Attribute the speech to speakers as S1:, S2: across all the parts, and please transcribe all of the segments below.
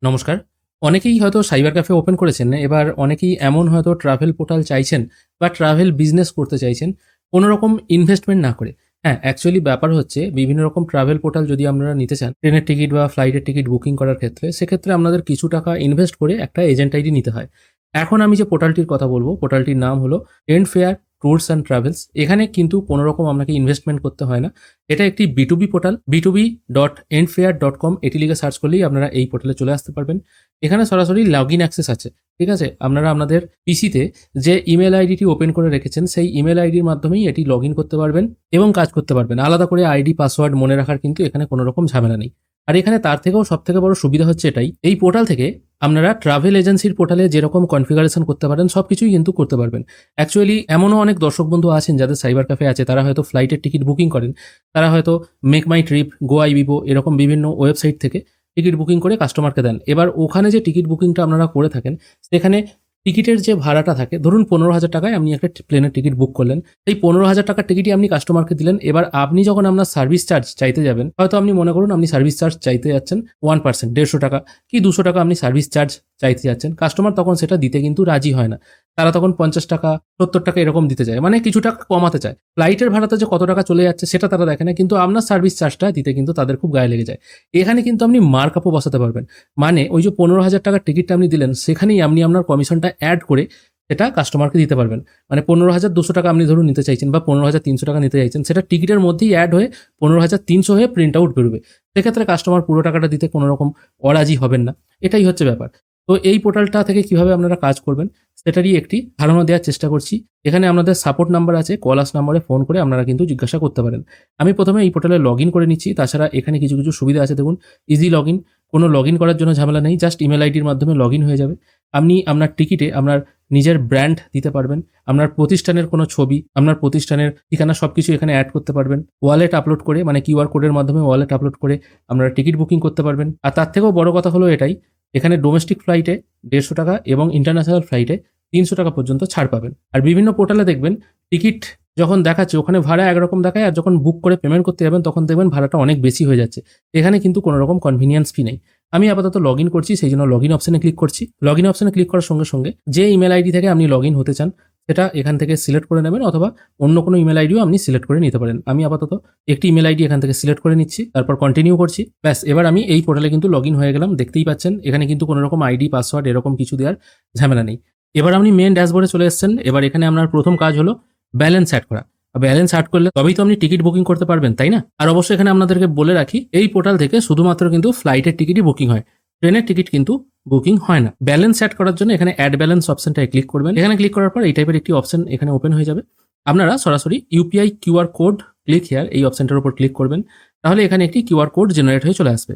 S1: নমস্কার। অনেকেই হয়তো সাইবার ক্যাফে ওপেন করেছেন। এবার অনেকেই এমন হয়তো ট্রাভেল পোর্টাল চাইছেন বা ট্রাভেল বিজনেস করতে চাইছেন কোনো রকম ইনভেস্টমেন্ট না করে। হ্যাঁ, অ্যাকচুয়ালি ব্যাপার হচ্ছে বিভিন্ন রকম ট্রাভেল পোর্টাল যদি আপনারা নিতে চান, ট্রেনের টিকিট বা ফ্লাইটের টিকিট বুকিং করার ক্ষেত্রে, সেক্ষেত্রে আপনাদের কিছু টাকা ইনভেস্ট করে একটা এজেন্ট আইডি নিতে হয়। এখন আমি যে পোর্টালটির কথা বলব, পোর্টালটির নাম হলো end fair tours and travels. এখানে কিন্তু কোনো রকম আপনাকে ইনভেস্টমেন্ট করতে হয় না। এটা একটি B2B পোর্টাল, b2b.endfair.com এটি লিখে সার্চ করলেই আপনারা এই পোর্টালে চলে আসতে পারবেন। এখানে সরাসরি লগইন অ্যাক্সেস আছে। ঠিক আছে? আপনারা আপনাদের পিসিতে যে ইমেল আইডিটি ওপেন করে রেখেছেন, সেই ইমেল আইডির মাধ্যমেই এটি লগইন করতে পারবেন এবং কাজ করতে পারবেন। আলাদা করে আইডি পাসওয়ার্ড মনে রাখার কিন্তু এখানে কোনো রকম ঝামেলা নেই। আর এখানে তার থেকেও সবথেকে বড় সুবিধা হচ্ছে এটাই, এই পোর্টাল থেকে আপনারা ট্রাভেল এজেন্সির পোর্টালে যেরকম কনফিগারেশন করতে পারেন সবকিছুই কিন্তু করতে পারবেন। অ্যাকচুয়ালি এমনও অনেক দর্শক বন্ধু আছেন যাদের সাইবার ক্যাফে আছে, তারা হয়তো ফ্লাইটের টিকিট বুকিং করেন। তারা হয়তো মেক মাই ট্রিপ, গো আইবিবো এরকম বিভিন্ন ওয়েবসাইট থেকে টিকিট বুকিং করে কাস্টমারকে দেন। এবার ওখানে যে টিকিট বুকিংটা আপনারা করে থাকেন, সেখানে টিকিটের যে ভাড়াটা থাকে, ধরুন 15,000 টাকায় আপনি একটা প্লেনের টিকিট বুক করলেন। সেই 15,000 টাকার টিকিটই আপনি কাস্টমারকে দিলেন। এবার আপনি যখন আপনার সার্ভিস চার্জ চাইতে যাবেন, হয়তো আপনি মনে করুন আপনি সার্ভিস চার্জ চাইতে যাচ্ছেন 1%, 150 টাকা কি 200 টাকা আপনি সার্ভিস চার্জ চাইতে যাচ্ছেন। কাস্টমার তখন সেটা দিতে কিন্তু রাজি হয় না। তারা তখন 50 টাকা, 70 টাকা এরকম দিতে চায়, মানে কিছু টাকা কমাতে চায়। ফ্লাইটের ভাড়াতে যে কত টাকা চলে যাচ্ছে সেটা তারা দেখে না, কিন্তু আপনার সার্ভিস চার্জটা দিতে কিন্তু তাদের খুব গায়ে লেগে যায়। এখানে কিন্তু আপনি মার্কআপও বসাতে পারবেন। মানে ওই যে 15,000 টাকার টিকিটটা আপনি দিলেন, সেখানেই আপনি আপনার কমিশনটা অ্যাড করে সেটা কাস্টমারকে দিতে পারবেন। মানে 15,200 টাকা আপনি ধরুন নিতে চাইছেন বা 15,300 টাকা নিতে চাইছেন, সেটা টিকিটের মধ্যেই অ্যাড হয়ে 15,300 হয়ে প্রিন্ট আউট বেরোবে। সেক্ষেত্রে কাস্টমার পুরো টাকাটা দিতে কোনো রকম অরাজি হবেন না। এটাই হচ্ছে ব্যাপার। তো এই পোর্টালটা থেকে কিভাবে আপনারা কাজ করবেন সেটারই একটি ধারণা দেওয়ার চেষ্টা করছি। এখানে আপনাদের সাপোর্ট নাম্বার আছে, কল আস নাম্বারে ফোন করে আপনারা কিন্তু জিজ্ঞাসা করতে পারেন। আমি প্রথমে এই পোর্টালে লগ ইন করে নিচ্ছি। তাছাড়া এখানে কিছু কিছু সুবিধা আছে, দেখুন ইজি লগ ইন, কোনো লগ ইন করার জন্য ঝামেলা নেই, জাস্ট ইমেল আইডির মাধ্যমে লগ ইন হয়ে যাবে। আপনি আপনার টিকিটে আপনার নিজের ব্র্যান্ড দিতে পারবেন, আপনার প্রতিষ্ঠানের কোনো ছবি, আপনার প্রতিষ্ঠানের ঠিকানা সবকিছু এখানে অ্যাড করতে পারবেন। ওয়ালেট আপলোড করে, মানে কিউআর কোডের মাধ্যমে ওয়ালেট আপলোড করে আপনারা টিকিট বুকিং করতে পারবেন। আর তার থেকেও বড় কথা হলো এটাই, এখানে ডোমেস্টিক ফ্লাইটে 150 টাকা এবং ইন্টারন্যাশনাল ফ্লাইটে 300 টাকা পর্যন্ত ছাড় পাবেন। আর বিভিন্ন পোর্টালে দেখবেন টিকিট যখন দেখাচ্ছে ওখানে ভাড়া একরকম দেখায়, আর যখন বুক করে পেমেন্ট করতে যাবেন তখন দেখবেন ভাড়াটা অনেক বেশি হয়ে যাচ্ছে। এখানে কিন্তু কোনো রকম কনভিনিয়েন্স ফি নেই। আমি আপাতত লগ ইন করছি, সেই জন্য লগ ইন অপশনে ক্লিক করছি। লগ ইন অপশনে ক্লিক করার সঙ্গে সঙ্গে যে ইমেল আইডি থেকে আপনি লগ ইন হতে চান সেটা এখান থেকে সিলেক্ট করে নেবেন, অথবা অন্য কোনো ইমেল আইডিও আপনি সিলেক্ট করে নিতে পারেন। আমি আপাতত একটি ইমেল আইডি এখান থেকে সিলেক্ট করে নিচ্ছি, তারপর কন্টিনিউ করছি। ব্যাস, এবার আমি এই পোর্টালে কিন্তু লগ ইন হয়ে গেলাম। দেখতেই পাচ্ছেন এখানে কিন্তু কোনো রকম আইডি পাসওয়ার্ড এরকম কিছু দেওয়ার ঝামেলা নেই। এবার আপনি মেন ড্যাশবোর্ডে চলে এসেছেন। এবার এখানে আপনার প্রথম কাজ হলো ব্যালেন্স অ্যাড করা। ব্যালেন্স অ্যাড করলে তবেই তো আপনি টিকিট বুকিং করতে পারবেন, তাই না? আর অবশ্যই এখানে আপনাদেরকে বলে রাখি, এই পোর্টাল থেকে শুধুমাত্র কিন্তু ফ্লাইটের টিকিটই বুকিং হয়, ট্রেনের টিকিট কিন্তু বুকিং হয় না। ব্যালেন্স অ্যাড করার জন্য এখানে অ্যাড ব্যালেন্স অপশনটায় ক্লিক করবেন। এখানে ক্লিক করার পর এই টাইপের একটি অপশন এখানে ওপেন হয়ে যাবে। আপনারা সরাসরি UPI QR code click here এই অপশনটার উপর ক্লিক করবেন। তাহলে এখানে একটি কিউআর কোড জেনারেট হয়ে চলে আসবে।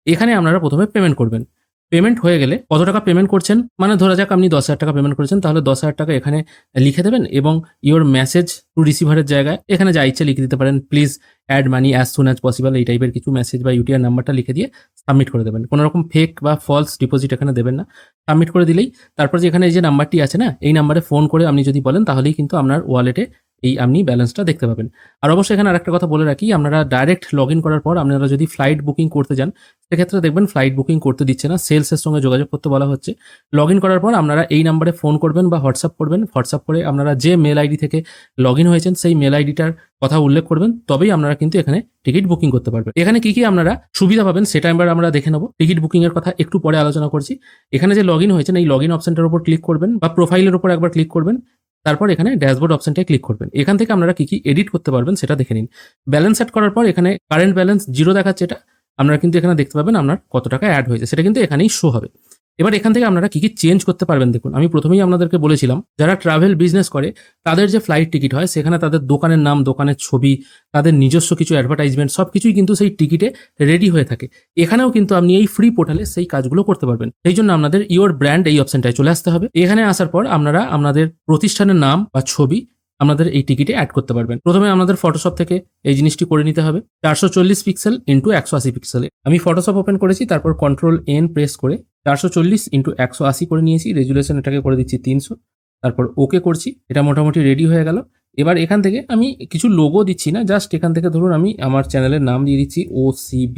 S1: এখানে আপনারা প্রথমে পেমেন্ট করবেন। পেমেন্ট হয়ে গেলে কত টাকা পেমেন্ট করছেন, মানে ধরা যাক আপনি 10,000 টাকা পেমেন্ট করেছেন, তাহলে 10,000 টাকা এখানে লিখে দেবেন এবং ইওর মেসেজ টু রিসিভারের জায়গায় এখানে যা ইচ্ছে লিখে দিতে পারেন, please add money as soon as possible, এই টাইপের কিছু মেসেজ বা ইউটিআর নাম্বারটা লিখে দিয়ে সাবমিট করে দেবেন। কোনো রকম ফেক বা ফলস ডিপোজিট এখানে দেবেন না। সাবমিট করে দিলেই তারপর যে এখানে এই যে নাম্বারটি আছে না, এই নাম্বারে ফোন করে আপনি যদি বলেন তাহলেই কিন্তু আপনার ওয়ালেটে এই আপনি ব্যালেন্সটা দেখতে পাবেন। আর অবশ্যই এখানে আরেকটা কথা বলে রাখি, আপনারা ডাইরেক্ট লগ ইন করার পর আপনারা যদি ফ্লাইট বুকিং করতে যান, সেক্ষেত্রে দেখবেন ফ্লাইট বুকিং করতে দিচ্ছে না, সেলসের সঙ্গে যোগাযোগ করতে বলা হচ্ছে। লগ ইন করার পর আপনারা এই নাম্বারে ফোন করবেন বা হোয়াটসঅ্যাপ করবেন। হোয়াটসঅ্যাপ করে আপনারা যে মেল আইডি থেকে লগ ইন হয়েছেন সেই মেল আইডিটার কথা উল্লেখ করবেন, তবেই আপনারা কিন্তু এখানে টিকিট বুকিং করতে পারবেন। এখানে কি কি আপনারা সুবিধা পাবেন সেটা এবার আমরা দেখে নেব। টিকিট বুকিং এর কথা একটু পরে আলোচনা করছি। এখানে যে লগ ইন হয়েছেন এই লগ ইন অপশনটার উপর ক্লিক করবেন বা প্রোফাইলের উপর একবার ক্লিক করবেন। তারপর এখানে ড্যাশবোর্ড অপশনটায় ক্লিক করবেন। এখান থেকে আপনারা কি কি এডিট করতে পারবেন সেটা দেখে নিন। ব্যালেন্স সেট করার পর এখানে কারেন্ট ব্যালেন্স 0 দেখাচ্ছে, এটা আপনারা কিন্তু এখানে দেখতে পাবেন আপনার কত টাকা অ্যাড হয়েছে, সেটা কিন্তু এখানেই শো হবে। এবার এখান থেকে আপনারা কি কি চেঞ্জ করতে পারবেন দেখুন। আমি প্রথমেই আপনাদেরকে বলেছিলাম, যারা ট্রাভেল বিজনেস করে তাদের যে ফ্লাইট টিকিট হয় সেখানে তাদের দোকানের নাম, দোকানের ছবি, তাদের নিজস্ব কিছু অ্যাডভার্টাইজমেন্ট সবকিছুই কিন্তু সেই টিকিটে রেডি হয়ে থাকে। এখানেও কিন্তু আপনি এই ফ্রি পোর্টালে সেই কাজগুলো করতে পারবেন। সেই জন্য আপনাদের ইওর ব্র্যান্ড এই অপশনটায় চলে আসতে হবে। এখানে আসার পর আপনারা আপনাদের প্রতিষ্ঠানের নাম বা ছবি আপনাদের এই টিকিটে অ্যাড করতে পারবেন। প্রথমে আপনাদের ফটোশপ থেকে এই জিনিসটি করে নিতে হবে। 440 পিক্সেল ইন্টু 180 পিক্সেলে আমি ফটোশপ ওপেন করেছি, তারপর Ctrl+N প্রেস করে 440 ইন্টু 180 করে নিয়েছি। রেজুলেশন এটাকে করে দিচ্ছি 300, তারপর ওকে করছি। এটা মোটামুটি রেডি হয়ে গেল। এবার এখান থেকে আমি কিছু লোগো দিচ্ছি না, জাস্ট এখান থেকে ধরুন আমি আমার চ্যানেলের নাম দিয়ে দিচ্ছি OCB,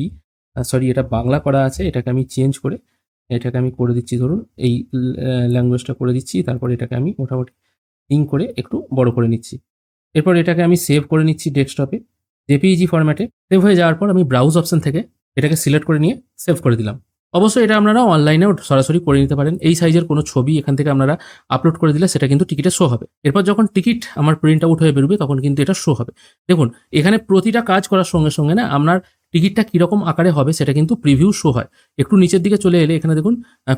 S1: সরি এটা বাংলা করা আছে, এটাকে আমি চেঞ্জ করে এটাকে আমি করে দিচ্ছি, ধরুন এই ল্যাঙ্গুয়েজটা করে দিচ্ছি, তারপর এটাকে আমি মোটামুটি ইং করে একটু বড় করে নিচ্ছি। এরপর এটাকে আমি সেভ করে নিচ্ছি ডেস্কটপে জেপিইজি ফরম্যাটে। সেভ হয়ে যাওয়ার পর আমি ব্রাউজ অপশন থেকে এটাকে সিলেক্ট করে নিয়ে সেভ করে দিলাম। অবশ্যই এটা আপনারা অনলাইনেও সরাসরি করে নিতে পারেন। এই সাইজের কোনো ছবি এখান থেকে আপনারা আপলোড করে দিলে সেটা কিন্তু টিকিটে শো হবে। এরপর যখন টিকিট আমার প্রিন্ট আউট হয়ে বেরোবে তখন কিন্তু এটা শো হবে। দেখুন এখানে প্রতিটা কাজ করার সঙ্গে সঙ্গে না আপনার টিকিটটা কীরকম আকারে হবে সেটা কিন্তু প্রিভিউ শো হয়। একটু নিচের দিকে চলে এলে এখানে দেখুন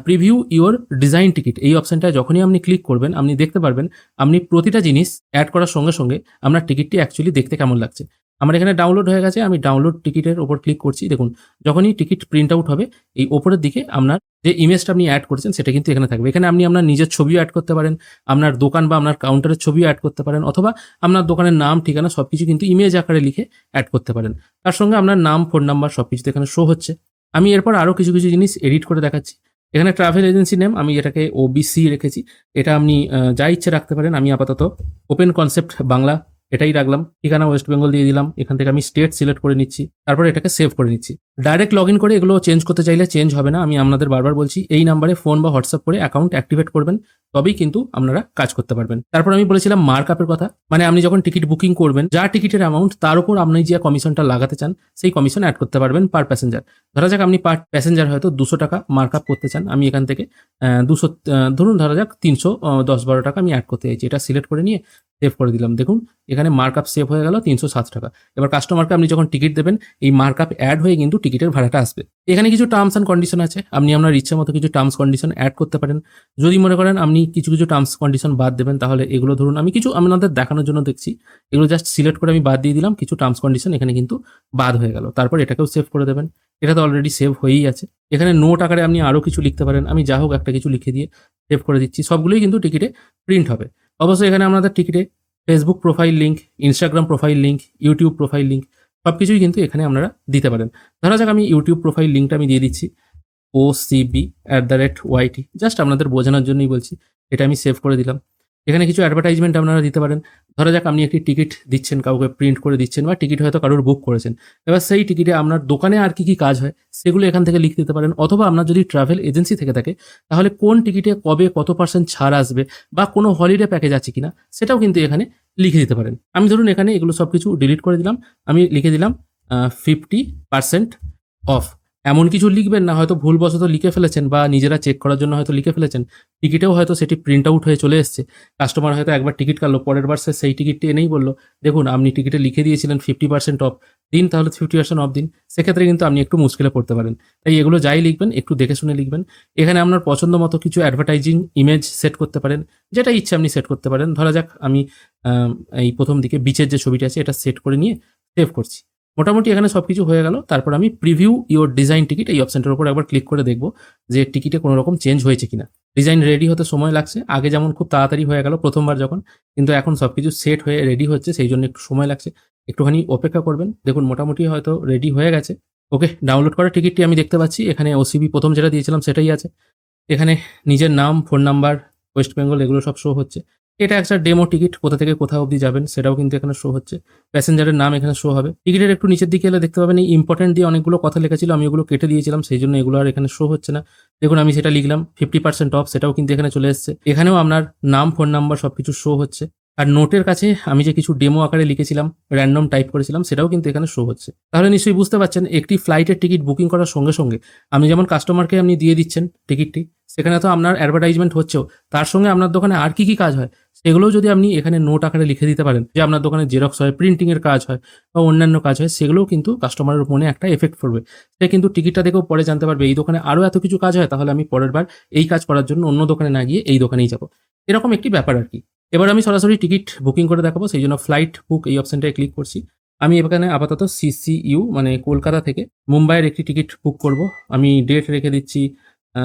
S1: প্রিভিউ ইওর ডিজাইন টিকিট, এই অপশনটায় যখনই আপনি ক্লিক করবেন আপনি দেখতে পারবেন আপনি প্রতিটা জিনিস অ্যাড করার সঙ্গে সঙ্গে আপনার টিকিটটি অ্যাকচুয়ালি দেখতে কেমন লাগছে। আমার এখানে ডাউনলোড হয়ে গেছে, আমি ডাউনলোড টিকিটের ওপর ক্লিক করছি। দেখুন যখনই টিকিট প্রিন্ট আউট হবে এই ওপরের দিকে আপনার যে ইমেজটা আপনি অ্যাড করেছেন সেটা কিন্তু এখানে থাকবে। এখানে আপনি আপনার নিজের ছবিও অ্যাড করতে পারেন, আপনার দোকান বা আপনার কাউন্টারের ছবিও অ্যাড করতে পারেন, অথবা আপনার দোকানের নাম ঠিকানা সবকিছু কিন্তু ইমেজ আকারে লিখে অ্যাড করতে পারেন। তার সঙ্গে আপনার নাম ফোন নাম্বার সবকিছু এখানে শো হচ্ছে। আমি এরপর আরও কিছু কিছু জিনিস এডিট করে দেখাচ্ছি। এখানে ট্রাভেল এজেন্সি নেম আমি এটাকে ওবিসি রেখেছি, এটা আপনি যা ইচ্ছে রাখতে পারেন। আমি আপাতত ওপেন কনসেপ্ট বাংলা এটাই রাখলাম। ঠিকানা ওয়েস্ট বেঙ্গল দিয়ে দিলাম। এখান থেকে আমি স্টেট সিলেক্ট করে নিচ্ছি, তারপর এটাকে সেভ করে নিচ্ছি। ডাইরেক্ট লগ ইন করে এগুলো চেঞ্জ করতে চাইলে চেঞ্জ হবে না। আমি আপনাদের বারবার বলছি এই নাম্বারে ফোন বা হোয়াটসঅ্যাপ করে অ্যাকাউন্ট অ্যাক্টিভেট করবেন, তবেই কিন্তু আপনারা কাজ করতে পারবেন। তারপর আমি বলেছিলাম মার্কআপের কথা, মানে আপনি যখন টিকিট বুকিং করবেন যা টিকিটের অ্যামাউন্ট তার উপর আপনি যে কমিশনটা লাগাতে চান সেই কমিশন অ্যাড করতে পারবেন পার প্যাসেঞ্জার। ধরা যাক আপনি পার প্যাসেঞ্জার হয়তো 200 টাকা মার্কআপ করতে চান, আমি এখান থেকে 200 ধরুন ধরা যাক 310-12 টাকা আমি অ্যাড করতে চাইছি। এটা সিলেক্ট করে নিয়ে সেভ করে দিলাম। দেখুন এখানে মার্কআপ সেভ হয়ে গেল 307 টাকা। এবার কাস্টমারকে আপনি যখন টিকিট দেবেন এই মার্কআপ অ্যাড হয়ে কিন্তু টিকিটের ভাড়াটা আসবে। এখানে কিছু টার্মস অ্যান্ড কন্ডিশন আছে, আপনি আপনার ইচ্ছে মতো কিছু টার্মস কন্ডিশন অ্যাড করতে পারেন। যদি মনে করেন আপনি কিছু কিছু টার্মস কন্ডিশন বাদ দেবেন তাহলে এগুলো ধরুন আমি কিছু আপনাদের দেখানোর জন্য দেখছি, এগুলো জাস্ট সিলেক্ট করে আমি বাদ দিয়ে দিলাম। কিছু টার্মস কন্ডিশন এখানে কিন্তু বাদ হয়ে গেল। তারপর এটাকেও সেভ করে দেবেন। এটা তো অলরেডি সেভ হয়েই আছে। এখানে নোট আকারে আপনি আরও কিছু লিখতে পারেন, আমি যা হোক একটা কিছু লিখে দিয়ে সেভ করে দিচ্ছি। সবগুলোই কিন্তু টিকিটে প্রিন্ট হবে। অবশ্যই এখানে আপনাদের টিকিটে Facebook profile link, Instagram profile link, YouTube profile link সব কিছুই কিন্তু এখানে আপনারা দিতে পারেন। ধরা যাক আমি ইউটিউব প্রোফাইল লিঙ্কটা আমি দিয়ে দিচ্ছি ocb@yt, জাস্ট আপনাদের বোঝানোর জন্যই বলছি। এটা আমি সেভ করে দিলাম। এখানে কিছু অ্যাডভার্টাইজমেন্ট আপনারা দিতে পারেন। ধরা যাক আপনি একটি টিকিট দিচ্ছেন, কাউকে প্রিন্ট করে দিচ্ছেন, বা টিকিট হয়তো কারোর বুক করেছেন। এবার সেই টিকিটে আপনার দোকানে আর কি কি কাজ হয় সেগুলো এখান থেকে লিখে দিতে পারেন। অথবা আপনার যদি ট্রাভেল এজেন্সি থেকে থাকে তাহলে কোন টিকিটে কবে কত % ছাড় আসবে বা কোনো হলিডে প্যাকেজ আছে কিনা সেটাও কিন্তু এখানে লিখে দিতে পারেন। আমি ধরুন এখানে এগুলো সব কিছু ডিলিট করে দিলাম। আমি লিখে দিলাম 50% অফ। এমন কিছু লিখবেন না হয়তো ভুলবশত লিখে ফেলেছেন বা নিজেরা চেক করার জন্য হয়তো লিখে ফেলেছেন। টিকিটেও হয়তো সেটি প্রিন্ট আউট হয়ে চলে এসছে। কাস্টমার হয়তো একবার টিকিট কাটলো, পরের বার সে সেই টিকিটটি এনেই বলল দেখুন আপনি টিকিটে লিখে দিয়েছিলেন 50% অফ, দিন তাহলে 50% অফ দিন। সেক্ষেত্রে কিন্তু আপনি একটু মুশকিলে পড়তে পারেন। তাই এগুলো যাই লিখবেন একটু দেখে শুনে লিখবেন। এখানে আপনার পছন্দ মতো কিছু অ্যাডভার্টাইজিং ইমেজ সেট করতে পারেন, যেটা ইচ্ছে আপনি সেট করতে পারেন। ধরা যাক আমি এই প্রথম দিকে বিচের যে ছবিটা আছে এটা সেট করে নিয়ে সেভ করছি। মোটামুটি এখানে সবকিছু হয়ে গেল। তারপর আমি প্রিভিউ ইওর ডিজাইন টিকিট এই অপশনটার উপর একবার ক্লিক করে দেখব যে টিকিটে কোনো রকম চেঞ্জ হয়েছে কিনা। ডিজাইন রেডি হতে সময় লাগছে, আগে যেমন খুব তাড়াতাড়ি হয়ে গেল প্রথমবার যখন, কিন্তু এখন সবকিছু সেট হয়ে রেডি হচ্ছে, সেই জন্য একটু সময় লাগছে। একটুখানি অপেক্ষা করবেন। দেখুন মোটামুটি হয়তো রেডি হয়ে গেছে। ওকে, ডাউনলোড করা টিকিটটি আমি দেখতে পাচ্ছি। এখানে ওসিবি প্রথম যেটা দিয়েছিলাম সেটাই আছে। এখানে নিজের নাম, ফোন নাম্বার, ওয়েস্ট বেঙ্গল এগুলো সব শো হচ্ছে। এটা একটা ডেমো টিকিট, কোথা থেকে কোথা অবধি যাবেন সেটাও কিন্তু এখানে শো হচ্ছে। প্যাসেঞ্জারের নাম এখানে শো হবে। টিকিটের একটু নিচের দিকে এলে দেখতে পাবেন এই ইম্পর্টেন্ট দিয়ে অনেকগুলো কথা লেখা ছিল, আমি ওগুলো কেটে দিয়েছিলাম, সেই জন্য এগুলো আর এখানে শো হচ্ছে না। দেখুন আমি সেটা লিখলাম 50% অফ, সেটাও কিন্তু এখানে চলে এসেছে। এখানেও আপনার নাম, ফোন নাম্বার সবকিছু শো হচ্ছে। আর নোটের কাছে আমি যে কিছু ডেমো আকারে লিখেছিলাম, র্যান্ডম টাইপ করেছিলাম, সেটাও কিন্তু এখানে শো হচ্ছে। তাহলে নিশ্চয়ই বুঝতে পারছেন একটি ফ্লাইটের টিকিট বুকিং করার সঙ্গে সঙ্গে আপনি যেমন কাস্টমারকে আপনি দিয়ে দিচ্ছেন টিকিটটি, সেখানে তো আপনার অ্যাডভার্টাইজমেন্ট হচ্ছেও, তার সঙ্গে আপনার দোকানে আর কি কি কাজ হয় সেগুলোও যদি আপনি এখানে নোট আকারে লিখে দিতে পারেন, যে আপনার দোকানে জেরক্স হয়, প্রিন্টিংয়ের কাজ হয় বা অন্যান্য কাজ হয়, সেগুলোও কিন্তু কাস্টমারের মনে একটা এফেক্ট পড়বে। সে কিন্তু টিকিটটা দেখেও পরে জানতে পারবে এই দোকানে আরও এত কিছু কাজ হয়, তাহলে আমি পরের বার এই কাজ করার জন্য অন্য দোকানে না গিয়ে এই দোকানেই যাব। এরকম একটি ব্যাপার আর কি। এবার আমি সরাসরি টিকিট বুকিং করে দেখাবো, সেই জন্য ফ্লাইট বুক এই অপশনটায় ক্লিক করছি। আমি এখানে আপাতত সিসিইউ মানে কলকাতা থেকে মুম্বাইয়ের একটি টিকিট বুক করব। আমি ডেট রেখে দিচ্ছি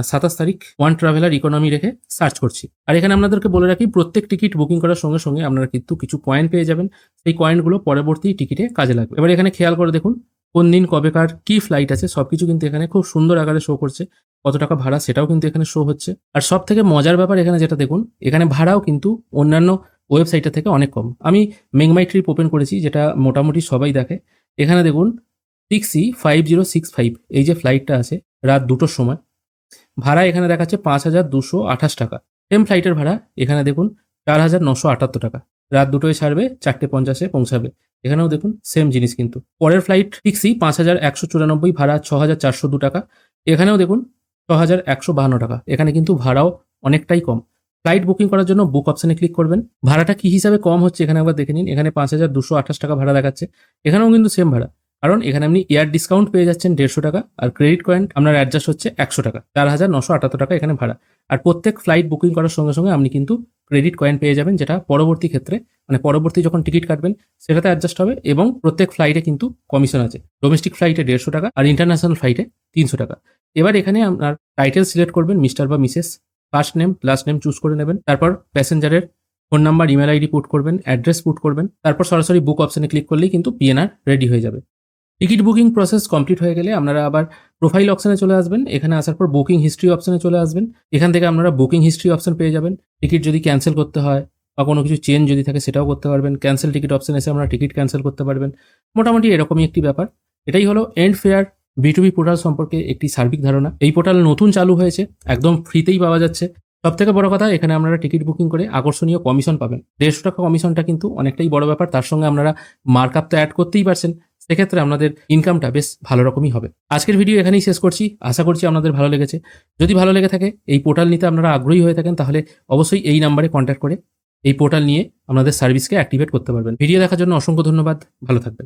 S1: 27 তারিখ। ওয়ান ট্রাভেলার ইকোনমি রেখে সার্চ করছি। আর এখানে আপনাদেরকে বলে রাখি প্রত্যেক টিকিট বুকিং করার সঙ্গে সঙ্গে আপনারা কিন্তু কিছু কয়েন পেয়ে যাবেন। সেই কয়েনগুলো পরবর্তী টিকিটে কাজে লাগবে। এবার এখানে খেয়াল করে দেখুন কোন দিন কবেকার কি ফ্লাইট আছে সবকিছু কিন্তু এখানে খুব সুন্দর আকারে শো করছে। কত টাকা ভাড়া সেটাও কিন্তু এখানে শো হচ্ছে। আর সব থেকে মজার ব্যাপার এখানে যেটা দেখুন, এখানে ভাড়াও কিন্তু অন্যান্য ওয়েবসাইটের থেকে অনেক কম। আমি মেঘমাই ট্রিপ ওপেন করেছি, যেটা মোটামুটি সবাই দেখে। এখানে দেখুন 6E5065 এই যে ফ্লাইটটা আছে রাত 2টোর সময়, ভাড়া এখানে দেখাচ্ছে 5,228 টাকা। সেম ফ্লাইটের ভাড়া এখানে দেখুন 4,978 টাকা। রাত 2টোয় ছাড়বে, 4:50-এ পৌঁছাবে। এখানেও দেখুন সেম জিনিস কিন্তু। পরের ফ্লাইট ফিক্সি 5,194, ভাড়া 6,402 টাকা। এখানেও দেখুন 6,152 টাকা। এখানে কিন্তু ভাড়াও অনেকটাই কম। ফ্লাইট বুকিং করার জন্য বুক অপশনে ক্লিক করবেন। ভাড়াটা কি হিসাবে কম হচ্ছে এখানে একবার দেখে নিন। এখানে 5,228 টাকা ভাড়া দেখাচ্ছে, এখানেও কিন্তু সেম ভাড়া। কারণ এখানে আপনি এয়ার ডিসকাউন্ট পেয়ে যাচ্ছেন 150 টাকা, আর ক্রেডিট পয়েন্ট আপনার অ্যাডজাস্ট হচ্ছে 100 টাকা। 4,978 টাকা এখানে ভাড়া। আর প্রত্যেক ফ্লাইট বুকিং করার সঙ্গে সঙ্গে আপনি কিন্তু ক্রেডিট কয়েন পেয়ে যাবেন, যেটা পরবর্তী ক্ষেত্রে মানে পরবর্তী যখন টিকিট কাটবেন সেটাতে অ্যাডজাস্ট হবে। এবং প্রত্যেক ফ্লাইটে কিন্তু কমিশন আছে। ডোমেস্টিক ফ্লাইটে 150 টাকা আর ইন্টারন্যাশনাল ফ্লাইটে 300 টাকা। এবার এখানে আপনার টাইটেল সিলেক্ট করবেন, মিস্টার বা Mrs. First name last name choose করে নেবেন। তারপর প্যাসেঞ্জারের phone number, email ID put করবেন, অ্যাড্রেস পুট করবেন। তারপর সরাসরি বুক অপশনে ক্লিক করলেই কিন্তু পিএনআর রেডি হয়ে যাবে। টিকিট বুকিং প্রসেস কমপ্লিট হয়ে গেলে আপনারা আবার প্রোফাইল অপশনে চলে আসবেন। এখানে আসার পর বুকিং হিস্ট্রি অপশনে চলে আসবেন। এখান থেকে আপনারা বুকিং হিস্ট্রি অপশন পেয়ে যাবেন। টিকিট যদি ক্যান্সেল করতে হয় বা কোনো কিছু চেঞ্জ যদি থাকে সেটাও করতে পারবেন। ক্যান্সেল টিকিট অপশন এসে আপনারা টিকিট ক্যান্সেল করতে পারবেন। মোটামুটি এরকমই একটি ব্যাপার। এটাই হলো এন্ড ফেয়ার B2B পোর্টাল সম্পর্কে একটি সার্বিক ধারণা। এই পোর্টাল নতুন চালু হয়েছে, একদম ফ্রিতেই পাওয়া যাচ্ছে। সবথেকে বড় কথা, এখানে আপনারা টিকিট বুকিং করে আকর্ষণীয় কমিশন পাবেন। 150 টাকা কমিশনটা কিন্তু অনেকটাই বড় ব্যাপার। তার সঙ্গে আপনারা মার্কআপ তো অ্যাড করতেই পারছেন, সেক্ষেত্রে আপনাদের ইনকামটা বেশ ভালো রকমই হবে। আজকের ভিডিও এখানেই শেষ করছি। আশা করছি আপনাদের ভালো লেগেছে। যদি ভালো লেগে থাকে, এই পোর্টাল নিতে আপনারা আগ্রহী হয়ে থাকেন, তাহলে অবশ্যই এই নাম্বারে কন্ট্যাক্ট করে এই পোর্টাল নিয়ে আপনাদের সার্ভিসকে অ্যাক্টিভেট করতে পারবেন। ভিডিও দেখার জন্য অসংখ্য ধন্যবাদ। ভালো থাকবেন।